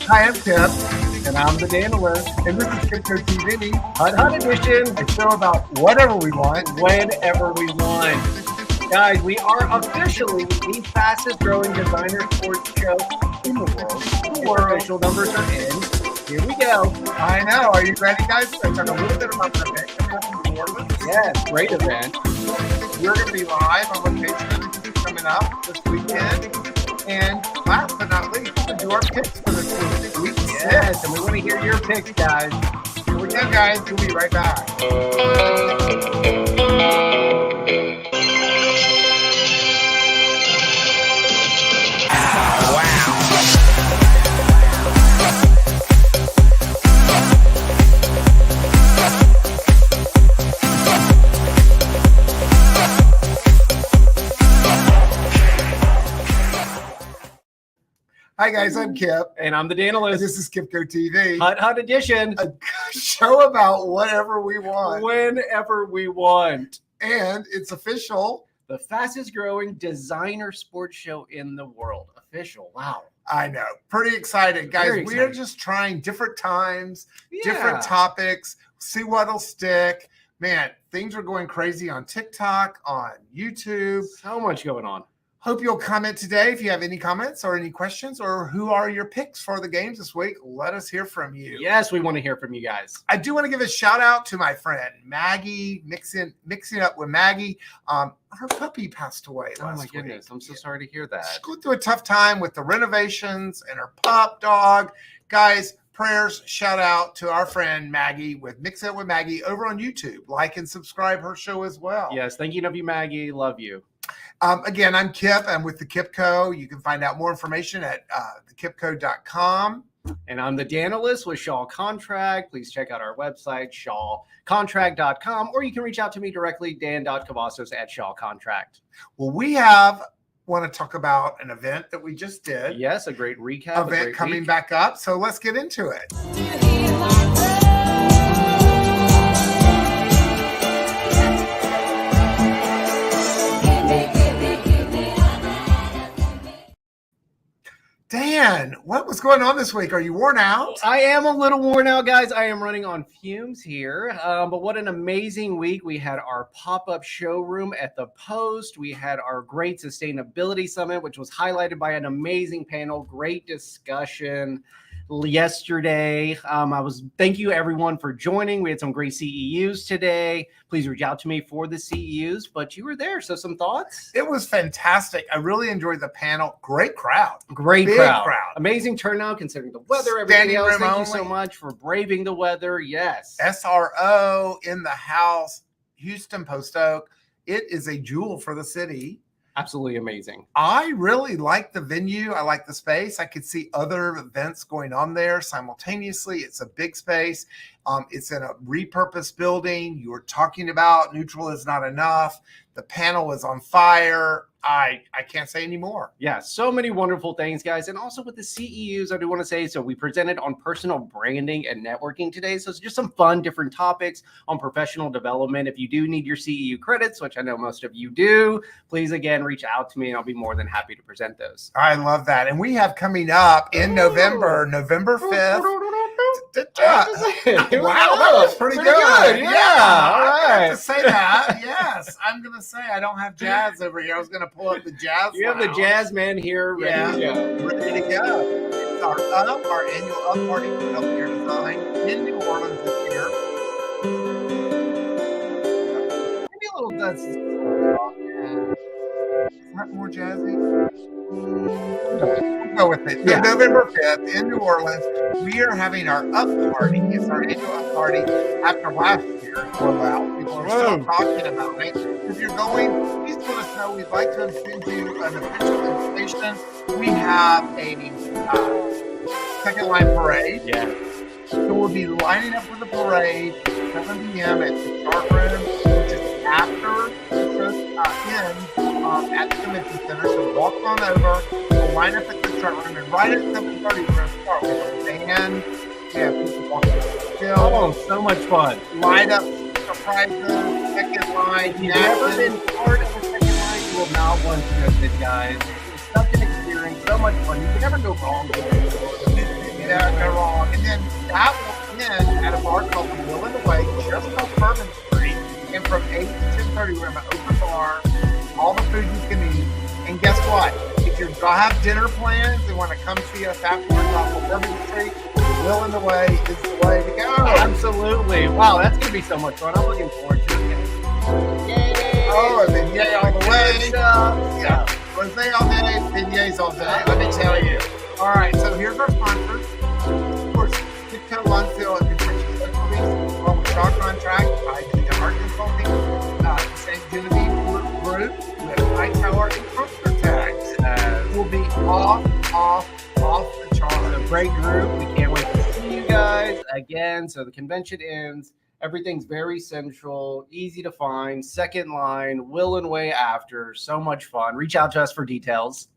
Hi, I'm Kip, And I'm the Danalyst. and this is KipCoTV, Hut Edition. a show about whatever we want. Whenever we want. Guys, we are officially the fastest growing designer sports show in the world. Our official numbers are in. Here we go. I know. Are you ready, guys? We're going to talk a little bit about the event coming up in New Orleans. Yes, great event. We're going to be live on location coming up this weekend. And last but not least, we're going to do our picks for this week. Yes, and we want to hear your picks, guys. Here we go, guys. We'll be right back. Hi, guys. I'm Kip. And I'm the And Danalyst. this is KipCoTV, Hut Edition. a show about whatever we want. Whenever we want. And it's official. The fastest growing designer sports show in the world. Official. Wow. I know. Pretty excited, guys. Very We are excited. just trying different times, Yeah. different topics, see what'll stick. Man, things are going crazy on TikTok, on YouTube. So much going on. Hope you'll comment today if you have any comments or any questions, or who are your picks for the games this week. Let us hear from you. Yes, we want to hear from you guys. I do want to give a shout out to my friend Maggie, mixing up with Maggie. Her puppy passed away Oh last my week. goodness. I'm so sorry to hear that. She's going through a tough time with the renovations and her pup dog. Guys, prayers, shout out to our friend Maggie with Mix It with Maggie over on YouTube. Like and subscribe her show as well. Yes, thinking of you, Maggie. Love you. Again, I'm Kip. I'm with the KipCo. You can find out more information at thekipco.com. And I'm the Danalyst with Shaw Contract. Please check out our website, shawcontract.com, or you can reach out to me directly, dan.cavazos at Shaw Contract. Well, we want to talk about an event that we just did. Yes, a great recap. a Event great coming week. back up. So let's get into it. Dan, what was going on this week? Are you worn out? I am a little worn out, guys. I am running on fumes here. But what an amazing week. We had our pop-up showroom at the Post. We had our great sustainability summit, which was highlighted by an amazing panel, great discussion yesterday. Thank you everyone for joining. We had some great CEUs today. Please reach out to me for the CEUs, but you were there. So some thoughts? It was fantastic. I really enjoyed the panel. Great crowd. Great Big crowd. crowd. Amazing turnout considering the weather, everything Standing else. room Thank you so only. much for braving the weather. Yes. SRO in the house, Houston Post Oak. It is a jewel for the city. Absolutely amazing. I really like the venue. I like the space. I could see other events going on there simultaneously. It's a big space. It's in a repurposed building. You were talking about neutral is not enough. The panel is on fire. I can't say any more. Yeah, so many wonderful things, guys. And also with the CEUs, I do want to say, so we presented on personal branding and networking today. So it's just some fun, different topics on professional development. If you do need your CEU credits, which I know most of you do, please, again, reach out to me and I'll be more than happy to present those. I love that. And we have coming up in November 5th. Wow, that was pretty good. Yeah, I all have right. to say that. Yes, I'm going to say I don't have jazz over here. I was going to pull up the jazz. You have the lounge. jazz man here ready to go. Ready to go. It's our annual Up Party for Healthcare Design in New Orleans this year. Maybe a little that's Is that more jazzy? We'll go with it. So Yeah. November 5th in New Orleans, we are having our Up Party. It's our annual Up Party after last year. People are still talking about it. If you're going, please let us know. We'd like to send you an official invitation. We have a second line parade. Yeah. So we'll be lining up for the parade 7 p.m. at the chart room, which is after at the convention center. So walk on over, we'll line up at the chart room, and right at 7:30 we're going to start with a band. We have people walking the field. Oh, so much fun. Line up surprises, second line. If you've never been part of the second line, you will not want to miss it, guys. It's such an experience, so much fun. You can never go wrong with it. You know, So I have dinner plans. They want to come see us afterwards off of Bourbon Street. Will in the way is the way to go. Absolutely. Wow, that's going to be so much fun. I'm looking forward to it. Yay! Oh, and then yay all the way. Yeah. Rosé all day, beignets all day. Let me tell you. All right, so here's our sponsors. Of course, KipCo Lonsdale and Convention Specialties, along with Rock on Track, ID and Art Consulting, St. Genevieve Group, with Hightower and Crossler Tags. Will be off the charts. A great group. We can't wait to see you guys again. So the convention ends. Everything's very central, easy to find. Second line, Will and Way after. So much fun. Reach out to us for details.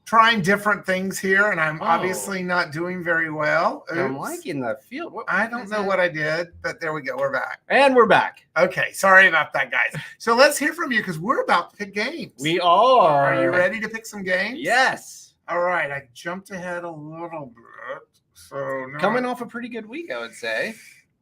Trying different things here, and I'm obviously not doing very well. Oops. I'm liking the field. I don't know what I did, but there we go. We're back. And we're back. Okay. Sorry about that, guys. So let's hear from you because we're about to pick games. We are. Are you ready to pick some games? Yes. All right. I jumped ahead a little bit. So now coming off a pretty good week, I would say.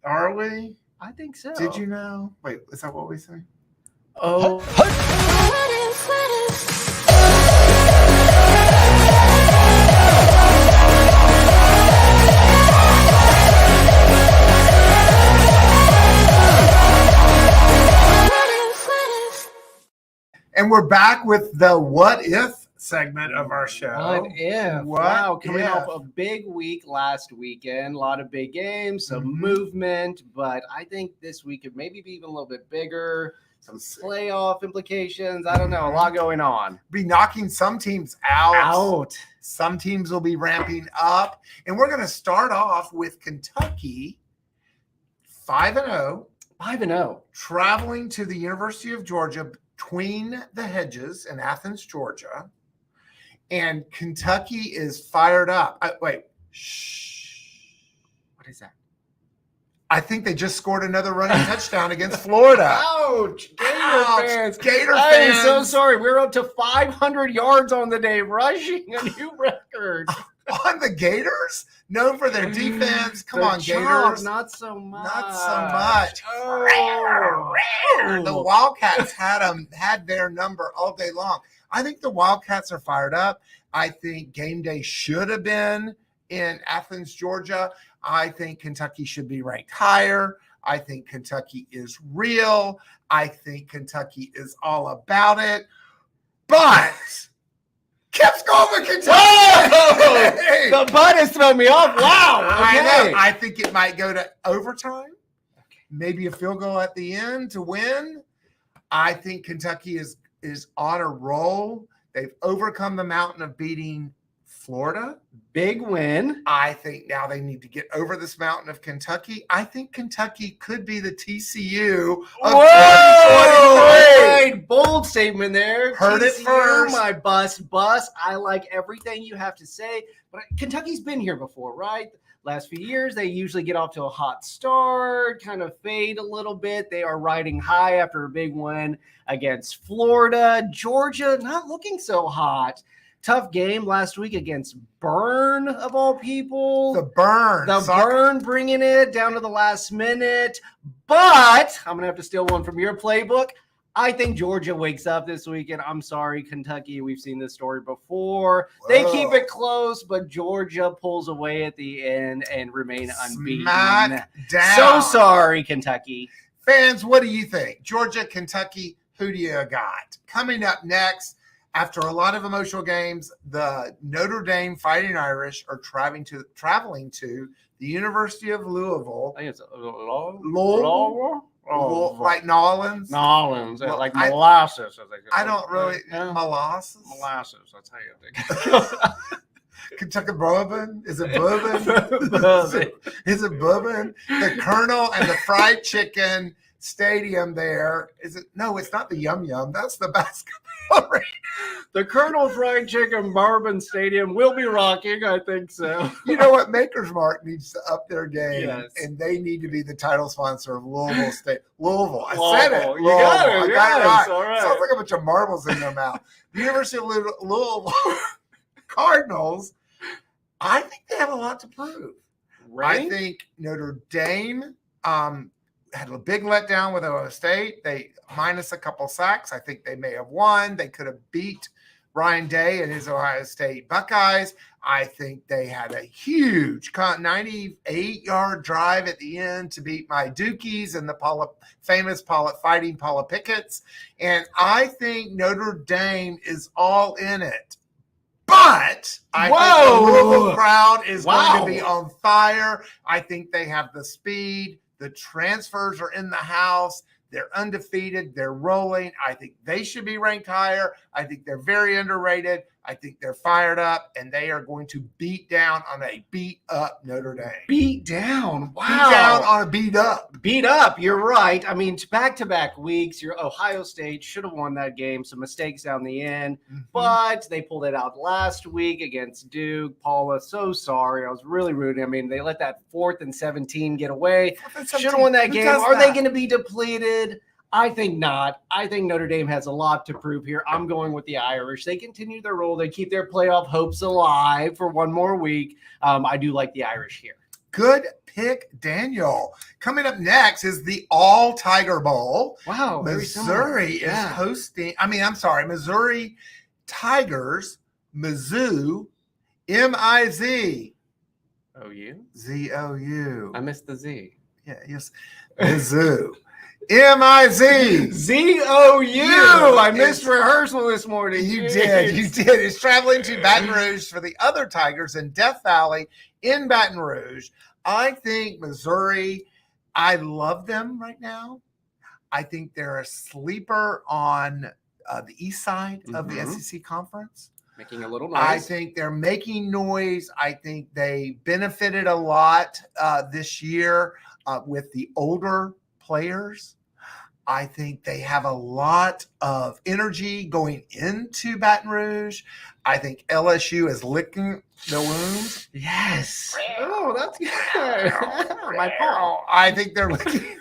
Are we? I think so. Did you know? Wait, is that what we say? Oh. And we're back with the What If segment of our show. What if? Wow, coming off a big week last weekend, a lot of big games, some movement, but I think this week could maybe be even a little bit bigger. Some playoff implications. I don't know. A lot going on. Be knocking some teams out. Some teams will be ramping up. And we're going to start off with Kentucky 5-0. 5-0. Traveling to the University of Georgia between the hedges in Athens, Georgia. And Kentucky is fired up. Shh. What is that? I think they just scored another running touchdown against Florida. Ouch! Fans. Gator I fans. am so sorry. We're up to 500 yards on the day, rushing a new record. On the Gators? Known for their defense. Come on, Gators. Not so much. Not so much. Oh. The Wildcats had their number all day long. I think the Wildcats are fired up. I think game day should have been in Athens, Georgia. I think Kentucky should be ranked higher. I think Kentucky is real. I think Kentucky is all about it. But Kip's going with Kentucky. Hey. The butt has thrown me off. Wow. Okay. I know. I think it might go to overtime. Maybe a field goal at the end to win. I think Kentucky is on a roll. They've overcome the mountain of beating Florida. Big win. I think now they need to get over this mountain of Kentucky. I think Kentucky could be the TCU of 2023. Bold statement there. Heard TCU, it first. My bus. I like everything you have to say. But Kentucky's been here before, right? Last few years, they usually get off to a hot start, kind of fade a little bit. They are riding high after a big win against Florida. Georgia, not looking so hot. Tough game last week against Burn, of all people. The Burn. Burn bringing it down to the last minute. But I'm going to have to steal one from your playbook. I think Georgia wakes up this weekend. I'm sorry, Kentucky. We've seen this story before. Whoa. They keep it close, but Georgia pulls away at the end and remain unbeaten. Smack down. So sorry, Kentucky. Fans, what do you think? Georgia, Kentucky, who do you got? Coming up next, after a lot of emotional games, the Notre Dame Fighting Irish are traveling to the University of Louisville. I think it's Louisville? Like Nolans? Nolans, like molasses. I don't really. Molasses? Molasses, that's how you think. Kentucky bourbon? Is it bourbon? Is it bourbon? The Colonel and the Fried Chicken Stadium there. Is it? No, it's not the Yum Yum. That's the basketball. The Colonel Fried Chicken Bourbon Stadium will be rocking. I think so. You know what? Maker's Mark needs to up their game, and they need to be the title sponsor of Louisville State. Louisville. I said it. You got it. I got it right. All right. Sounds like a bunch of marbles in their mouth. The University of Louisville Cardinals, I think they have a lot to prove. Right? I think Notre Dame had a big letdown with Ohio State. They minus a couple sacks. I think they may have won. They could have beat Ryan Day and his Ohio State Buckeyes. I think they had a huge 98-yard drive at the end to beat my Dukies and the famous Fighting Paula Pickett's. And I think Notre Dame is all in it. But I think the Louisville crowd is going to be on fire. I think they have the speed. The transfers are in the house. They're undefeated. They're rolling. I think they should be ranked higher. I think they're very underrated. I think they're fired up, and they are going to beat down on a beat-up Notre Dame. Beat down? Wow. Beat down on a beat-up. Beat up, you're right. I mean, back-to-back weeks, your Ohio State should have won that game. Some mistakes down the end, but they pulled it out last week against Duke. Paula, so sorry. I was really rooting. I mean, they let that 4th and 17 get away. Should have won that game. Are they going to be depleted? I think not. I think Notre Dame has a lot to prove here. I'm going with the Irish. They continue their role. They keep their playoff hopes alive for one more week. I do like the Irish here. Good pick, Daniel. Coming up next is the All Tiger Bowl. Wow. Missouri is hosting. Missouri Tigers, Mizzou, M-I-Z. O-U? Z-O-U. I missed the Z. Yeah, yes. Mizzou. M-I-Z. Z-O-U. I missed rehearsal this morning. You did. It's traveling to Baton Rouge for the other Tigers in Death Valley in Baton Rouge. I think Missouri, I love them right now. I think they're a sleeper on the east side of the SEC conference. Making a little noise. I think they're making noise. I think they benefited a lot this year with the older players. I think they have a lot of energy going into Baton Rouge. I think LSU is licking the wounds. Yes. Oh, that's good. My paw. I think they're licking.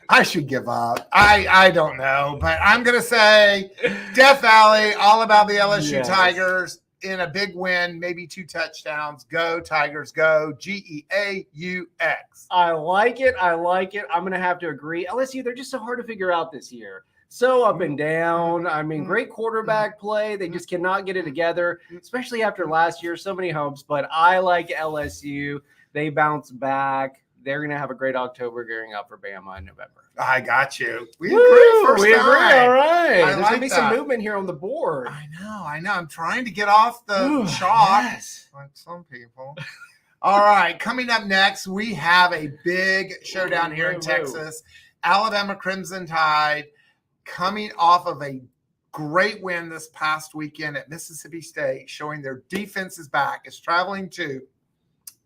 I should give up. I don't know, but I'm going to say Death Valley, all about the LSU Tigers in a big win, maybe 2 touchdowns. Go Tigers, go. Geaux. I like it. I'm going to have to agree. LSU, they're just so hard to figure out this year. So up and down. I mean, great quarterback play. They just cannot get it together, especially after last year. So many hopes, but I like LSU. They bounce back. They're going to have a great October gearing up for Bama in November. I got you. We agree first We agree. time. All right. There's like going to be some movement here on the board. I know. I'm trying to get off the chalk. Yes. Like some people. All right. Coming up next, we have a big showdown here in Texas. Alabama Crimson Tide coming off of a great win this past weekend at Mississippi State, showing their defense is back. Is traveling to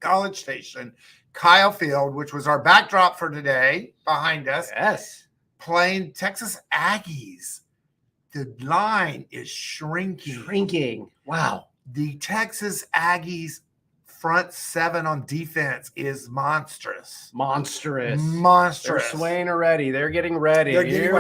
College Station, Kyle Field, which was our backdrop for today behind us. Yes. Playing Texas Aggies. The line is shrinking. Wow. The Texas Aggies front 7 on defense is monstrous. They're swaying already. They're getting ready. Here we go.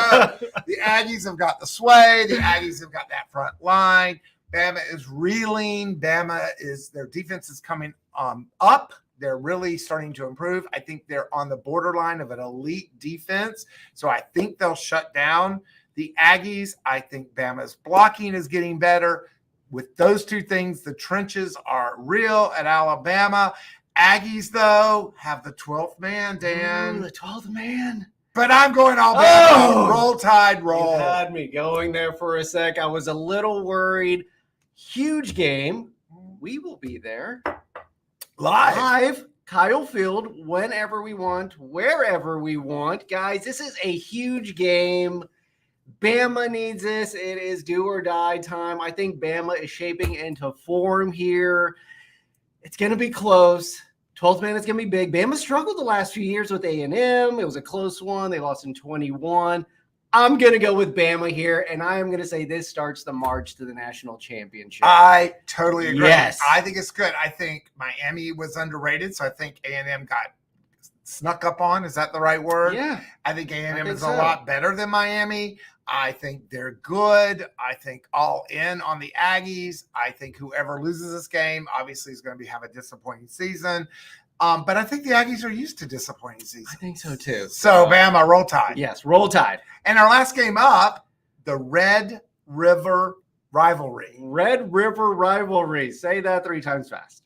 Yeah. The Aggies have got the sway. The Aggies have got that front line. Bama is reeling. Their defense is coming up. They're really starting to improve. I think they're on the borderline of an elite defense. So I think they'll shut down the Aggies. I think Bama's blocking is getting better. With those two things, the trenches are real at Alabama. Aggies, though, have the 12th man, Dan. The 12th man. But I'm going all Bama. Roll Tide, roll. You had me going there for a sec. I was a little worried. Huge game. We will be there. Live. Kyle Field, whenever we want, wherever we want. Guys, this is a huge game. Bama needs this. It is do or die time. I think Bama is shaping into form here. It's going to be close. 12th man is going to be big. Bama struggled the last few years with A&M. It was a close one. They lost in 21. I'm going to go with Bama here, and I am going to say this starts the march to the national championship. I totally agree. Yes. I think it's good. I think Miami was underrated, so I think A&M got snuck up on. Is that the right word? Yeah. I think A&M is a lot better than Miami. I think they're good. I think all in on the Aggies. I think whoever loses this game obviously is going to have a disappointing season. But I think the Aggies are used to disappointing seasons. I think so too. So Bama, roll tide. Yes, roll tide. And our last game up, the Red River rivalry. Red River rivalry. Say that 3 times fast.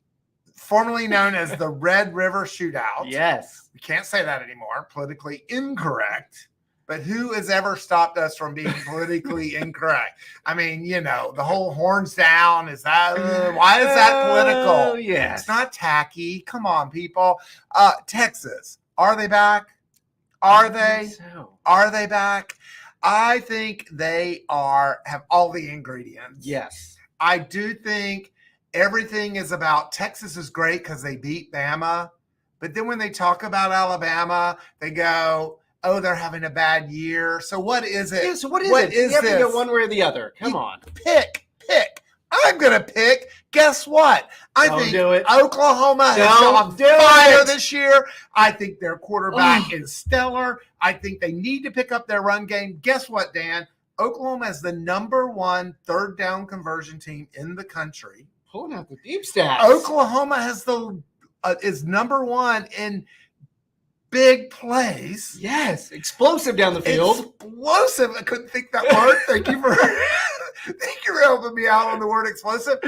Formerly known as the Red River Shootout. Yes. We can't say that anymore. Politically incorrect. But who has ever stopped us from being politically incorrect? I mean, the whole horns down. Is that why is that political? Oh, yes. It's not tacky. Come on, people. Texas, are they back? Are they? So. Are they back? I think they have all the ingredients. Yes. I do think everything is about Texas is great because they beat Bama. But then when they talk about Alabama, they go, oh, they're having a bad year. So what is it? Yeah, so what is it? You have to go one way or the other. Come on. Pick. I'm going to pick. Guess what? I think Oklahoma is on fire this year. I think their quarterback is stellar. I think they need to pick up their run game. Guess what, Dan? Oklahoma is the #1 third down conversion team in the country. Pulling out the deep stats. Oklahoma has is #1 in big plays. Yes, explosive down the field. Explosive. I couldn't think that word. Thank you for helping me out on the word explosive.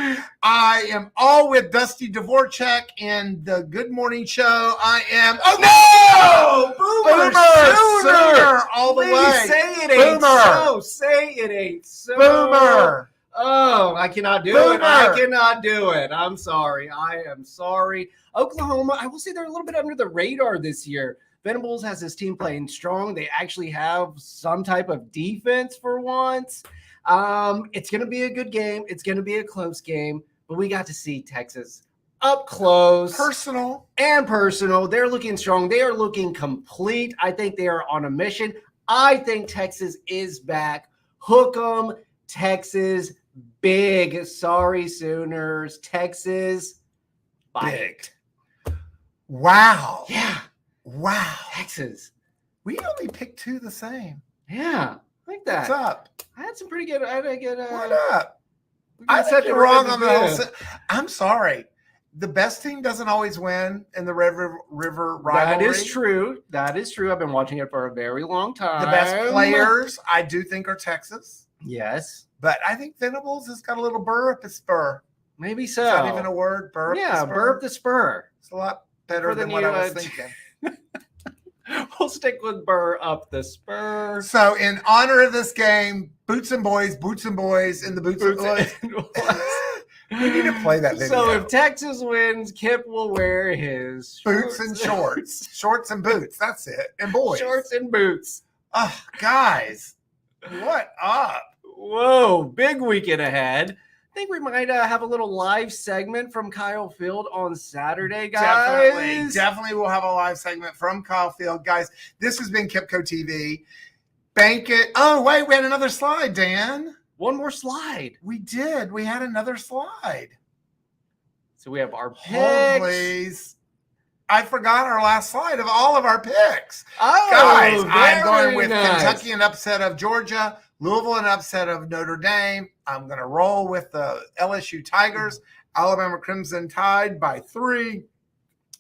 I am all with Dusty Dvorak in the Good Morning Show. I am. Oh no! Boomer all the way. Say it ain't so. Say it ain't so. Boomer. Oh, I cannot do it. I cannot do it. I'm sorry. I am sorry. Oklahoma, I will say they're a little bit under the radar this year. Venables has his team playing strong. They actually have some type of defense for once. It's going to be a good game. It's going to be a close game, but we got to see Texas up close. Personal. They're looking strong. They are looking complete. I think they are on a mission. I think Texas is back. Hook 'em, Texas. Big. Sorry, Sooners. Texas. Big. Wow. Yeah. Wow. Texas. We only picked 2 the same. Yeah. I like that. What's up? I had some pretty good. What up? I said you're wrong on the whole. I'm sorry. The best team doesn't always win in the Red River rivalry. That is true. That is true. I've been watching it for a very long time. The best players, I do think, are Texas. Yes. But I think Venables has got a little burr up his spur. Maybe so. Is that even a word? Burr up the spur? Burp the spur. It's a lot better than what I was thinking. We'll stick with burr up the spur. So in honor of this game, boots and boys in the boots and boys. We need to play that video. So if Texas wins, Kip will wear his boots and shorts. Shorts and boots. That's it. And boys. Shorts and boots. Oh, guys. What up? Whoa, big weekend ahead. I think we might have a little live segment from Kyle Field on Saturday, guys. Definitely we'll have a live segment from Kyle Field. Guys, this has been KipCoTV. Bank it. Oh, wait, we had another slide, Dan. One more slide. We did. We had another slide. So we have our picks. Hold, please. I forgot our last slide of all of our picks. Oh, guys, I'm going with nice. Kentucky an upset of Georgia, Louisville an upset of Notre Dame. I'm going to roll with the LSU Tigers, Alabama Crimson Tide by 3.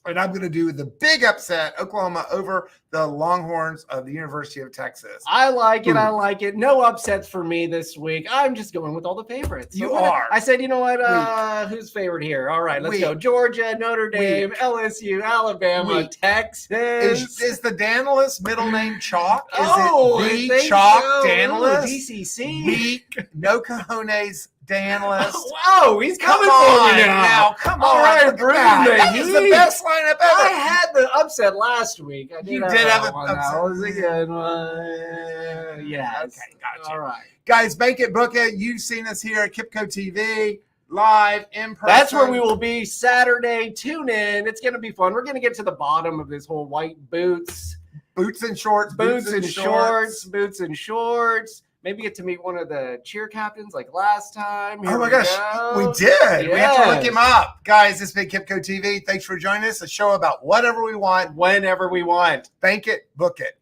And I'm going to do the big upset, Oklahoma over the Longhorns of the University of Texas. I like it. I like it. No upsets for me this week. I'm just going with all the favorites. You are. I said, you know what? Who's favored here? All right, let's go. Georgia, Notre Dame, LSU, Alabama, Texas. Is the Danalyst middle name Chalk? Is it the Chalk so. Danalyst? DCC. Weak, no cojones Danalyst. Whoa, he's coming for you now. Come on. All right, that is the best lineup ever. I had the upset last week. You did have an upset. That was a good one. Yeah. Okay, gotcha. All right. Guys, bank it, book it. You've seen us here at KipCoTV, live, in person. That's where we will be Saturday. Tune in. It's going to be fun. We're going to get to the bottom of this whole white boots. Boots and shorts. Boots and shorts. Maybe get to meet one of the cheer captains like last time. Oh my gosh, we did. Yes. We have to look him up. Guys, this has been KipCoTV. Thanks for joining us. A show about whatever we want. Whenever we want. Bank it, book it.